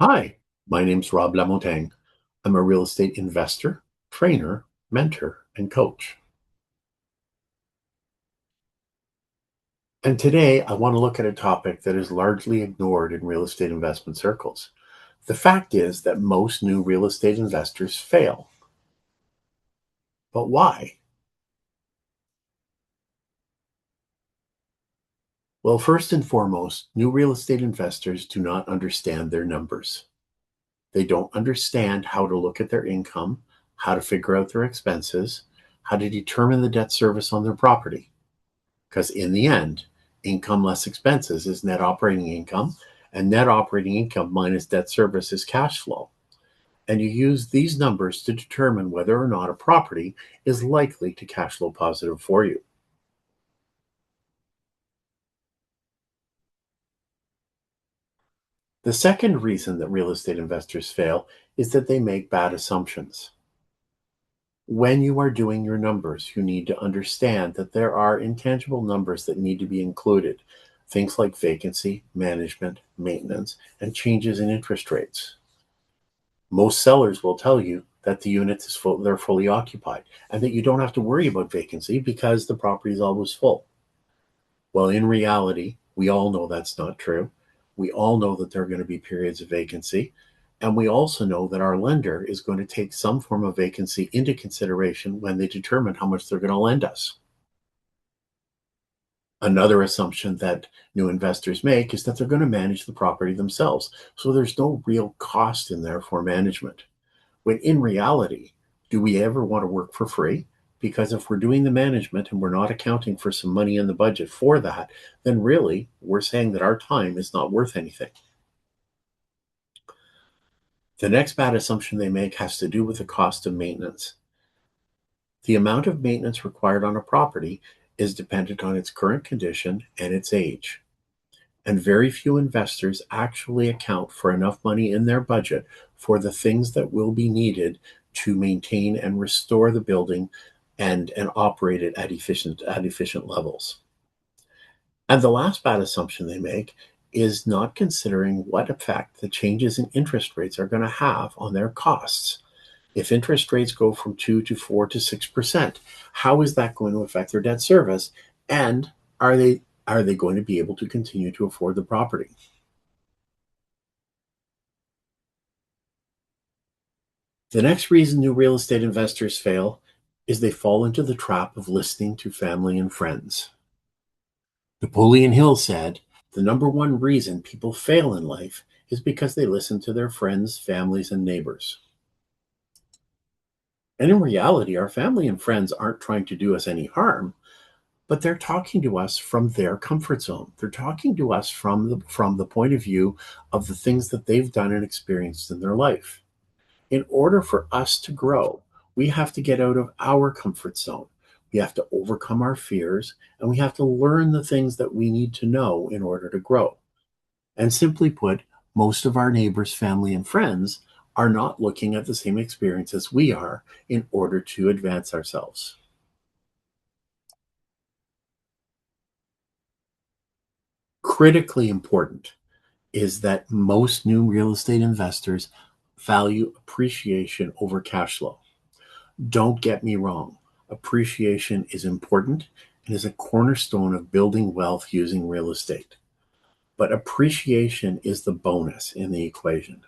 Hi, my name's Rob Lamontagne. I'm a real estate investor, trainer, mentor, and coach. And today I want to look at a topic that is largely ignored in real estate investment circles. The fact is that most new real estate investors fail. But why? Well, first and foremost, new real estate investors do not understand their numbers. They don't understand how to look at their income, how to figure out their expenses, how to determine the debt service on their property. Because in the end, income less expenses is net operating income, and net operating income minus debt service is cash flow. And you use these numbers to determine whether or not a property is likely to cash flow positive for you. The second reason that real estate investors fail is that they make bad assumptions. When you are doing your numbers, you need to understand that there are intangible numbers that need to be included. Things like vacancy, management, maintenance, and changes in interest rates. Most sellers will tell you that the unit is full, they're fully occupied, and that you don't have to worry about vacancy because the property is always full. Well, in reality, we all know that's not true. We all know that there are going to be periods of vacancy. And we also know that our lender is going to take some form of vacancy into consideration when they determine how much they're going to lend us. Another assumption that new investors make is that they're going to manage the property themselves. So there's no real cost in there for management. When in reality, do we ever want to work for free? Because if we're doing the management and we're not accounting for some money in the budget for that, then really we're saying that our time is not worth anything. The next bad assumption they make has to do with the cost of maintenance. The amount of maintenance required on a property is dependent on its current condition and its age. And very few investors actually account for enough money in their budget for the things that will be needed to maintain and restore the building and operate it at efficient levels. And the last bad assumption they make is not considering what effect the changes in interest rates are going to have on their costs. If interest rates go from 2 to 4 to 6%, how is that going to affect their debt service? And are they going to be able to continue to afford the property? The next reason new real estate investors fail is they fall into the trap of listening to family and friends. Napoleon Hill said, the number one reason people fail in life is because they listen to their friends, families, and neighbors. And in reality, our family and friends aren't trying to do us any harm, but they're talking to us from their comfort zone. They're talking to us from the point of view of the things that they've done and experienced in their life. In order for us to grow, we have to get out of our comfort zone. We have to overcome our fears and we have to learn the things that we need to know in order to grow. And simply put, most of our neighbors, family, and friends are not looking at the same experience as we are in order to advance ourselves. Critically important is that most new real estate investors value appreciation over cash flow. Don't get me wrong, appreciation is important and is a cornerstone of building wealth using real estate. But appreciation is the bonus in the equation.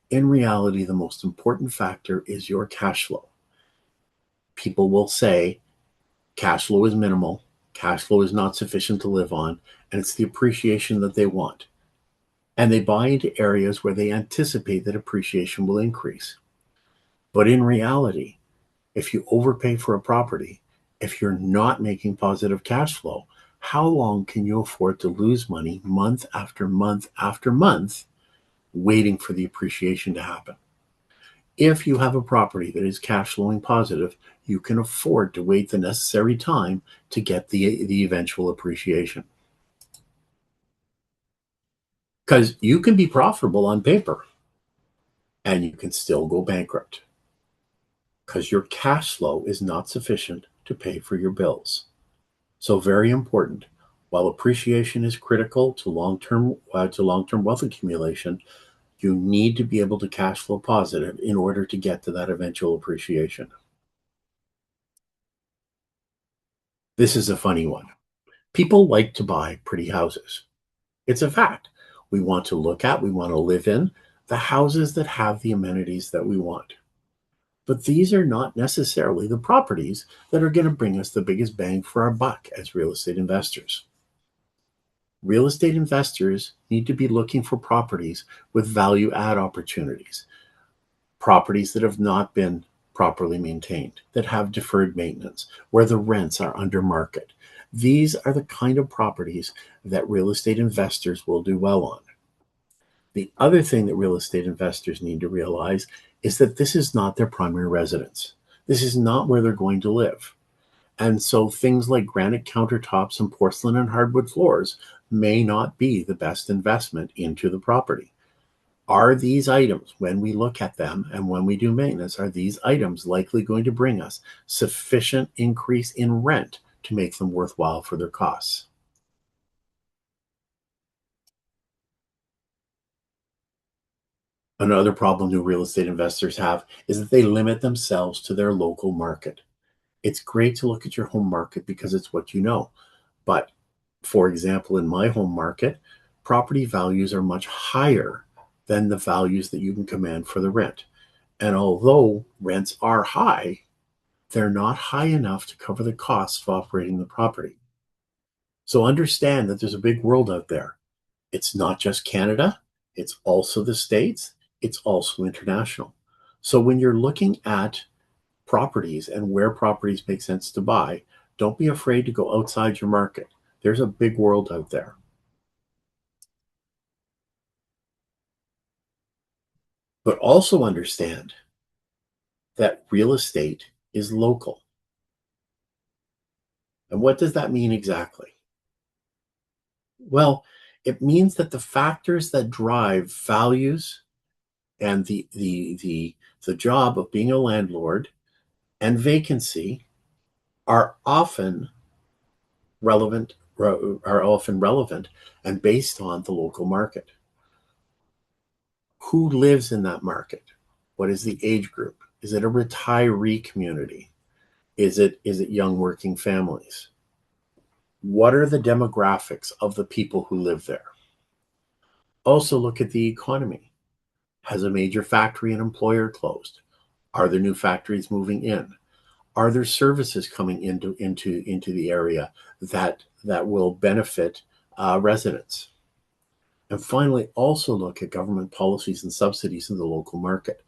In reality, the most important factor is your cash flow. People will say cash flow is minimal, cash flow is not sufficient to live on, and it's the appreciation that they want. And they buy into areas where they anticipate that appreciation will increase. But in reality, if you overpay for a property, if you're not making positive cash flow, how long can you afford to lose money month after month after month waiting for the appreciation to happen? If you have a property that is cash flowing positive, you can afford to wait the necessary time to get the eventual appreciation. Because you can be profitable on paper and you can still go bankrupt because your cash flow is not sufficient to pay for your bills. So very important. While appreciation is critical to long-term wealth accumulation, You need to be able to cash flow positive in order to get to that eventual appreciation. This is a funny one. People like to buy pretty houses. It's a fact. We want to look at, we want to live in the houses that have the amenities that we want. But these are not necessarily the properties that are going to bring us the biggest bang for our buck as real estate investors. Real estate investors need to be looking for properties with value add opportunities, properties that have not been properly maintained, that have deferred maintenance, where the rents are under market. These are the kind of properties that real estate investors will do well on. The other thing that real estate investors need to realize is that this is not their primary residence. This is not where they're going to live. And so things like granite countertops and porcelain and hardwood floors may not be the best investment into the property. Are these items, when we look at them and when we do maintenance, are these items likely going to bring us sufficient increase in rent to make them worthwhile for their costs? Another problem new real estate investors have is that they limit themselves to their local market. It's great to look at your home market because it's what you know. But for example, in my home market, property values are much higher than the values that you can command for the rent. And although rents are high, they're not high enough to cover the costs of operating the property. So understand that there's a big world out there. It's not just Canada, it's also the States, it's also international. So when you're looking at properties and where properties make sense to buy, don't be afraid to go outside your market. There's a big world out there. But also understand that real estate is local. And what does that mean exactly? Well, it means that the factors that drive values and the job of being a landlord and vacancy are often relevant and based on the local market. Who lives in that market? What is the age group? Is it a retiree community? Is it young working families? What are the demographics of the people who live there? Also look at the economy. Has a major factory and employer closed? Are there new factories moving in? Are there services coming into the area that will benefit residents? And finally, also look at government policies and subsidies in the local market.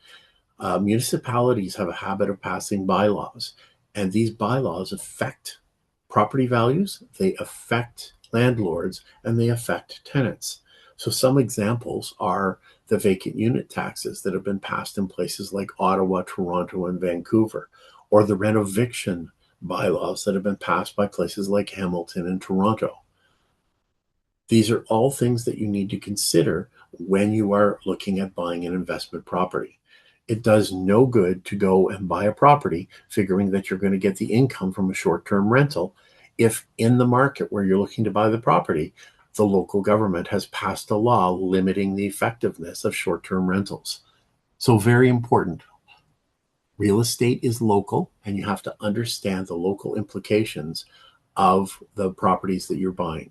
Municipalities have a habit of passing bylaws, and these bylaws affect property values, they affect landlords, and they affect tenants. So some examples are the vacant unit taxes that have been passed in places like Ottawa, Toronto, and Vancouver, or the rent eviction bylaws that have been passed by places like Hamilton and Toronto. These are all things that you need to consider when you are looking at buying an investment property. It does no good to go and buy a property figuring that you're going to get the income from a short-term rental if in the market where you're looking to buy the property, the local government has passed a law limiting the effectiveness of short-term rentals. So very important. Real estate is local, and you have to understand the local implications of the properties that you're buying.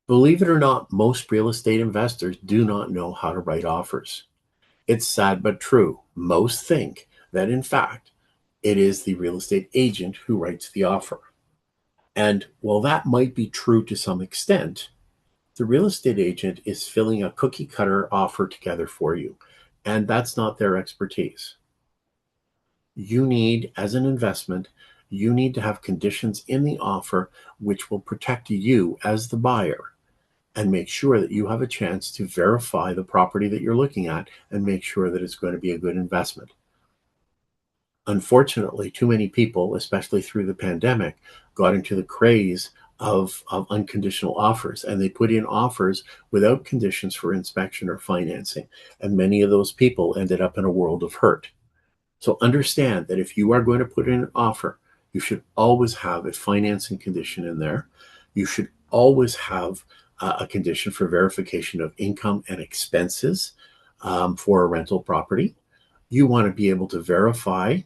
Believe it or not, most real estate investors do not know how to write offers. It's sad but true. Most think that, in fact, it is the real estate agent who writes the offer. And while that might be true to some extent, the real estate agent is filling a cookie cutter offer together for you. And that's not their expertise. You need, as an investment, you need to have conditions in the offer which will protect you as the buyer and make sure that you have a chance to verify the property that you're looking at and make sure that it's going to be a good investment. Unfortunately, too many people, especially through the pandemic, got into the craze of unconditional offers, and they put in offers without conditions for inspection or financing. And many of those people ended up in a world of hurt. So understand that if you are going to put in an offer, you should always have a financing condition in there. You should always have a condition for verification of income and expenses for a rental property. You want to be able to verify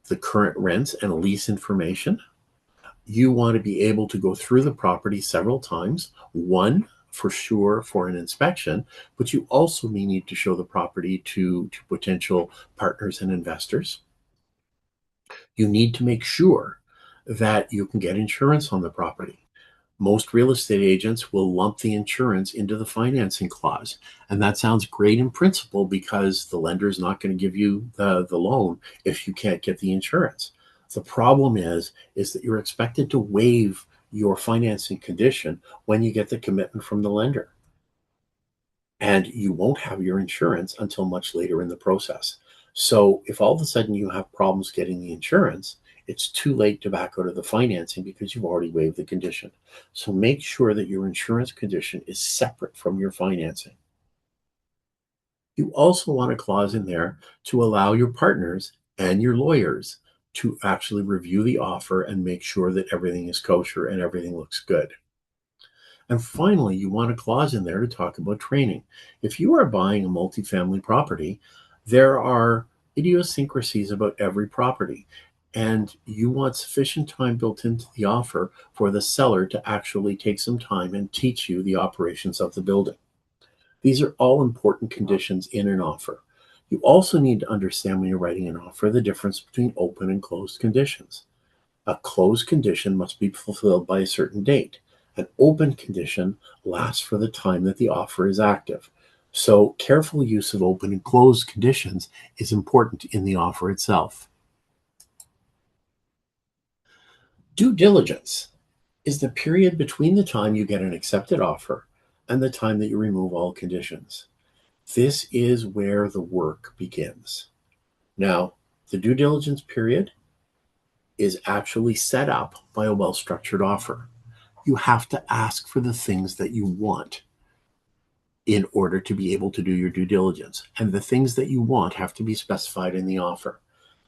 the current rents and lease information. You want to be able to go through the property several times, one for sure for an inspection, but you also may need to show the property to potential partners and investors. You need to make sure that you can get insurance on the property. Most real estate agents will lump the insurance into the financing clause. And that sounds great in principle because the lender is not going to give you the loan if you can't get the insurance. The problem is that you're expected to waive your financing condition when you get the commitment from the lender. And you won't have your insurance until much later in the process. So if all of a sudden you have problems getting the insurance, it's too late to back out of the financing because you've already waived the condition. So make sure that your insurance condition is separate from your financing. You also want a clause in there to allow your partners and your lawyers to actually review the offer and make sure that everything is kosher and everything looks good. And finally, you want a clause in there to talk about training. If you are buying a multifamily property, there are idiosyncrasies about every property. And you want sufficient time built into the offer for the seller to actually take some time and teach you the operations of the building. These are all important conditions in an offer. You also need to understand when you're writing an offer the difference between open and closed conditions. A closed condition must be fulfilled by a certain date. An open condition lasts for the time that the offer is active. So, careful use of open and closed conditions is important in the offer itself. Due diligence is the period between the time you get an accepted offer and the time that you remove all conditions. This is where the work begins. Now, the due diligence period is actually set up by a well structured offer. You have to ask for the things that you want in order to be able to do your due diligence. And the things that you want have to be specified in the offer.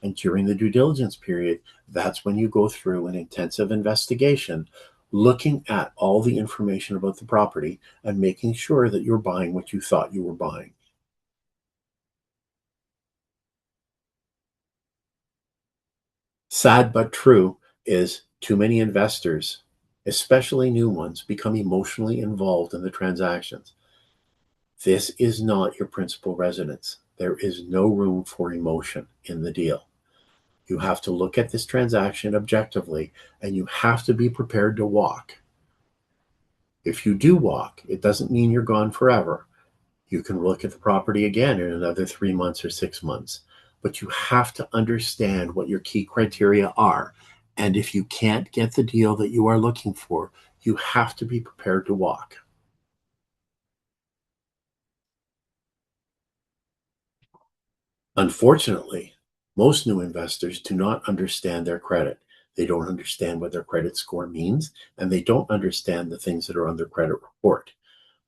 And during the due diligence period, that's when you go through an intensive investigation, looking at all the information about the property and making sure that you're buying what you thought you were buying. Sad but true is too many investors, especially new ones, become emotionally involved in the transactions. This is not your principal residence. There is no room for emotion in the deal. You have to look at this transaction objectively and you have to be prepared to walk. If you do walk, it doesn't mean you're gone forever. You can look at the property again in another 3 months or 6 months, but you have to understand what your key criteria are. And if you can't get the deal that you are looking for, you have to be prepared to walk. Unfortunately, most new investors do not understand their credit. They don't understand what their credit score means, and they don't understand the things that are on their credit report.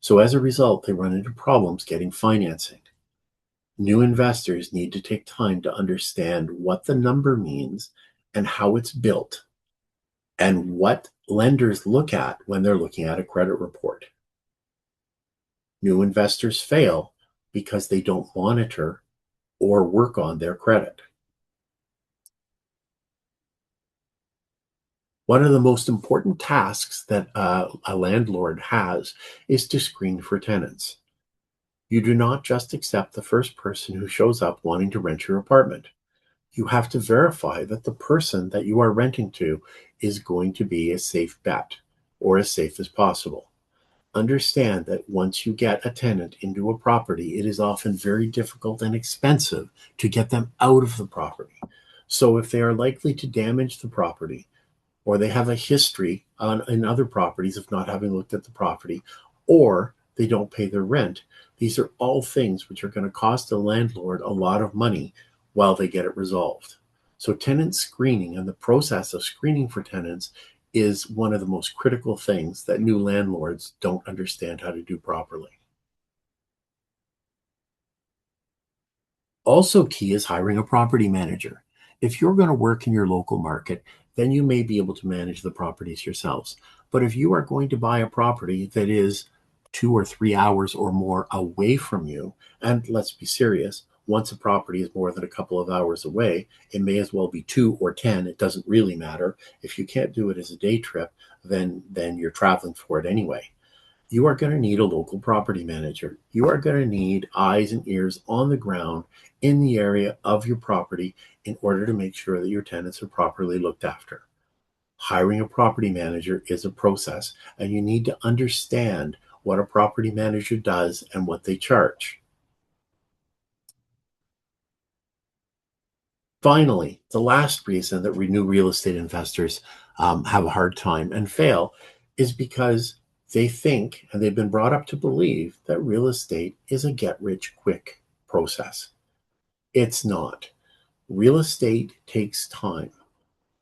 So as a result, they run into problems getting financing. New investors need to take time to understand what the number means and how it's built and what lenders look at when they're looking at a credit report. New investors fail because they don't monitor or work on their credit. One of the most important tasks that a landlord has is to screen for tenants. You do not just accept the first person who shows up wanting to rent your apartment. You have to verify that the person that you are renting to is going to be a safe bet or as safe as possible. Understand that once you get a tenant into a property, it is often very difficult and expensive to get them out of the property. So if they are likely to damage the property, or they have a history in other properties of not having looked at the property, or they don't pay their rent. These are all things which are going to cost the landlord a lot of money while they get it resolved. So tenant screening and the process of screening for tenants is one of the most critical things that new landlords don't understand how to do properly. Also key is hiring a property manager. If you're going to work in your local market, then you may be able to manage the properties yourselves. But if you are going to buy a property that is 2 or 3 hours or more away from you, and let's be serious, once a property is more than a couple of hours away, it may as well be 2 or 10. It doesn't really matter. If you can't do it as a day trip, then you're traveling for it anyway. You are going to need a local property manager. You are going to need eyes and ears on the ground in the area of your property in order to make sure that your tenants are properly looked after. Hiring a property manager is a process, and you need to understand what a property manager does and what they charge. Finally, the last reason that new real estate investors have a hard time and fail is because they think, and they've been brought up to believe, that real estate is a get rich quick process. It's not. Real estate takes time.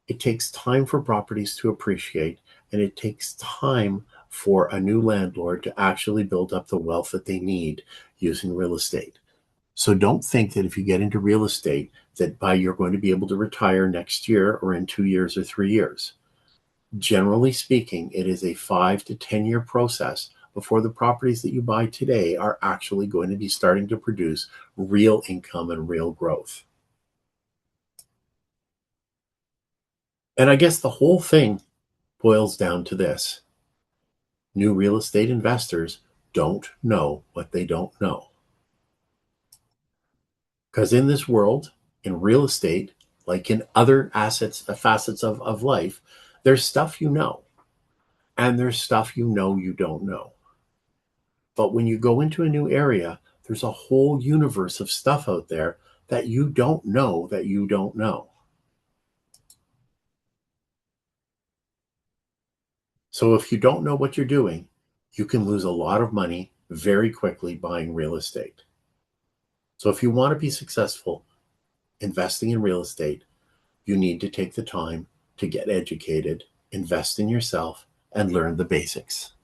It takes time for properties to appreciate, and it takes time for a new landlord to actually build up the wealth that they need using real estate. So don't think that if you get into real estate that by you're going to be able to retire next year or in 2 years or 3 years. Generally speaking, it is a 5 to 10 year process before the properties that you buy today are actually going to be starting to produce real income and real growth. And I guess the whole thing boils down to this: new real estate investors don't know what they don't know. Because in this world, in real estate, like in other facets of life, there's stuff you know, and there's stuff you don't know. But when you go into a new area, there's a whole universe of stuff out there that you don't know that you don't know. So if you don't know what you're doing, you can lose a lot of money very quickly buying real estate. So if you want to be successful investing in real estate, you need to take the time to get educated, invest in yourself, and learn the basics.